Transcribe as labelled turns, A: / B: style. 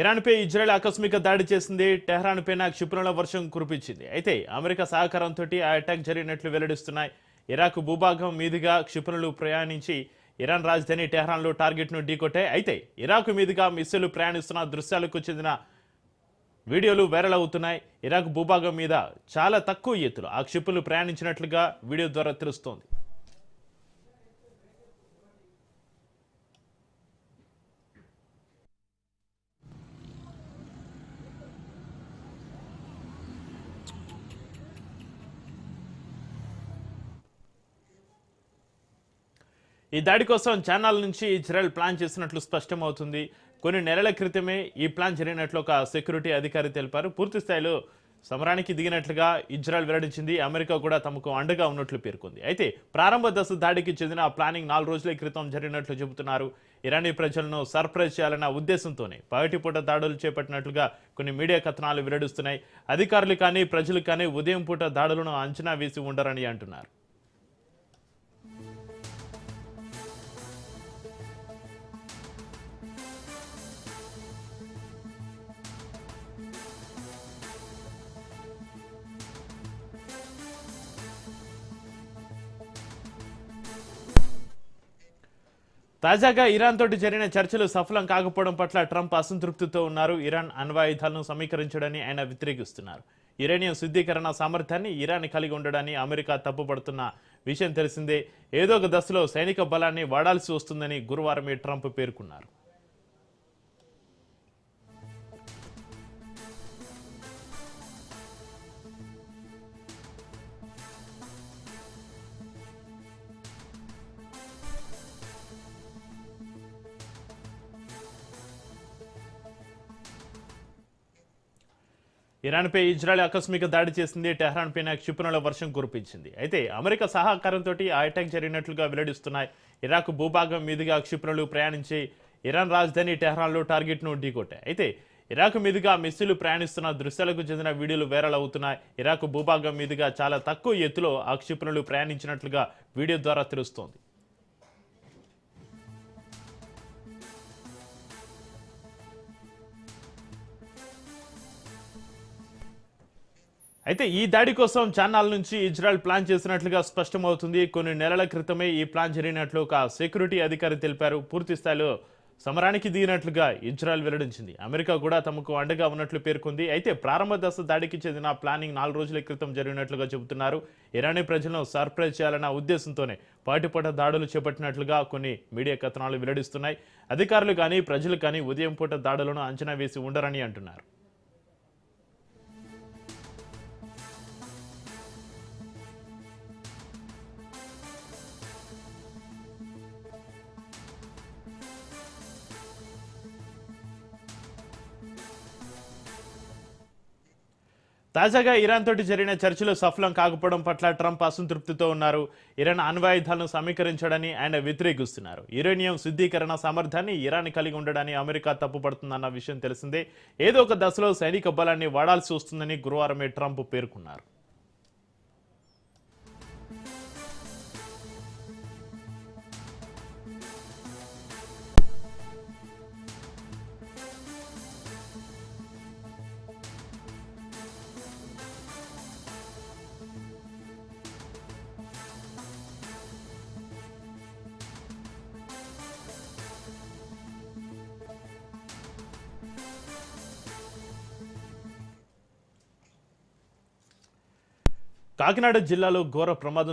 A: ఇరాన్పై Israel ఆకస్మిక దాడి చేసింది. టెహ్రాన్పైన క్షిపణుల వర్షం కురిపించింది. అయితే అమెరికా సహకారంతో ఆ అటాక్ జరిగినట్లు వెల్లడిస్తున్నాయి. ఇరాక్ భూభాగం మీదుగా క్షిపణులు ప్రయాణించి ఇరాన్ రాజధాని టెహ్రాన్లో టార్గెట్ను ఢీకొట్టాయి. అయితే ఇరాక్ మీదుగా మిస్సైలు ప్రయాణిస్తున్న దృశ్యాలకు చెందిన వీడియోలు వైరల్ అవుతున్నాయి. ఇరాక్ భూభాగం మీద చాలా తక్కువ ఎత్తులో ఆ క్షిపణులు ప్రయాణించినట్లుగా వీడియో ద్వారా తెలుస్తోంది. ఈ దాడి కోసం చాన్నాల నుంచి ఇజ్రాయెల్ ప్లాన్ చేసినట్లు స్పష్టమవుతుంది. కొన్ని నెలల క్రితమే ఈ ప్లాన్ జరిగినట్లు ఒక సెక్యూరిటీ అధికారి తెలిపారు. పూర్తి స్థాయిలో సమరానికి దిగినట్లుగా ఇజ్రాయెల్ వెల్లడించింది. అమెరికా కూడా తమకు అండగా ఉన్నట్లు పేర్కొంది. అయితే ప్రారంభ దశ దాడికి చెందిన ప్లానింగ్ 4 రోజుల క్రితం జరిగినట్లు చెబుతున్నారు. ఇరానీ ప్రజలను సర్ప్రైజ్ చేయాలన్న ఉద్దేశంతోనే పగటిపూట దాడులు చేపట్టినట్లుగా కొన్ని మీడియా కథనాలు వెల్లడిస్తున్నాయి. అధికారులు కానీ ప్రజలు కానీ ఉదయం పూట దాడులను అంచనా వేసి ఉండరని అంటున్నారు. తాజాగా ఇరాన్ తోటి జరిగిన చర్చలు సఫలం కాకపోవడం పట్ల ట్రంప్ అసంతృప్తితో ఉన్నారు. ఇరాన్ అణ్వాయుధాలను సమీకరించడాన్ని ఆయన వ్యతిరేకిస్తున్నారు. యురేనియం శుద్ధీకరణ సామర్థ్యాన్ని ఇరాన్ కలిగి ఉండడాన్ని అమెరికా తప్పుపడుతున్న విషయం తెలిసిందే. ఏదో ఒక దశలో సైనిక బలాన్ని వాడాల్సి వస్తుందని గురువారమే ట్రంప్ పేర్కొన్నారు. ఇరాన్పై ఇజ్రాయెల్ ఆకస్మిక దాడి చేసింది. టెహ్రాన్ పైన క్షిపణుల వర్షం కురిపించింది. అయితే అమెరికా సహకారంతో ఆ అటాక్ జరిగినట్లుగా వెల్లడిస్తున్నాయి. ఇరాక్ భూభాగం మీదుగా క్షిపణులు ప్రయాణించి ఇరాన్ రాజధాని టెహ్రాన్లో టార్గెట్ను ఢీకొట్టాయి. అయితే ఇరాక్ మీదుగా మిస్సిలు ప్రయాణిస్తున్న దృశ్యాలకు చెందిన వీడియోలు వైరల్ అవుతున్నాయి. ఇరాక్ భూభాగం మీదుగా చాలా తక్కువ ఎత్తులో ఆ క్షిపణులు ప్రయాణించినట్లుగా వీడియో ద్వారా తెలుస్తోంది. అయితే ఈ దాడి కోసం చాన్నాల నుంచి ఇజ్రాయెల్ ప్లాన్ చేసినట్లుగా స్పష్టమవుతుంది. కొన్ని నెలల క్రితమే ఈ ప్లాన్ జరిగినట్లు ఒక సెక్యూరిటీ అధికారి తెలిపారు. పూర్తి స్థాయిలో సమరానికి దిగినట్లుగా ఇజ్రాయెల్ వెల్లడించింది. అమెరికా కూడా తమకు అండగా ఉన్నట్లు పేర్కొంది. అయితే ప్రారంభ దశ దాడికి చెందిన ప్లానింగ్ 4 రోజుల క్రితం జరిగినట్లుగా చెబుతున్నారు. ఇరానీ ప్రజలను సర్ప్రైజ్ చేయాలన్న ఉద్దేశంతోనే పాటిపూట దాడులు చేపట్టినట్లుగా కొన్ని మీడియా కథనాలు వెల్లడిస్తున్నాయి. అధికారులు కానీ ప్రజలు కానీ ఉదయం పూట దాడులను అంచనా వేసి ఉండరని అంటున్నారు. తాజాగా ఇరాన్ తోటి జరిగిన చర్చలు సఫలం కాకపోవడం పట్ల ట్రంప్ అసంతృప్తితో ఉన్నారు. ఇరాన్ అణ్వాయుధాలను సమీకరించడాన్ని ఆయన వ్యతిరేకిస్తున్నారు. యురేనియం శుద్ధీకరణ సామర్థ్యాన్ని ఇరాన్ కలిగి ఉండడాన్ని అమెరికా తప్పుపడుతుందన్న విషయం తెలిసిందే. ఏదో ఒక దశలో సైనిక బలాన్ని వాడాల్సి వస్తుందని గురువారమే ట్రంప్ పేర్కొన్నారు. కాకినాడ జిల్లాలో ఘోర ప్రమాదం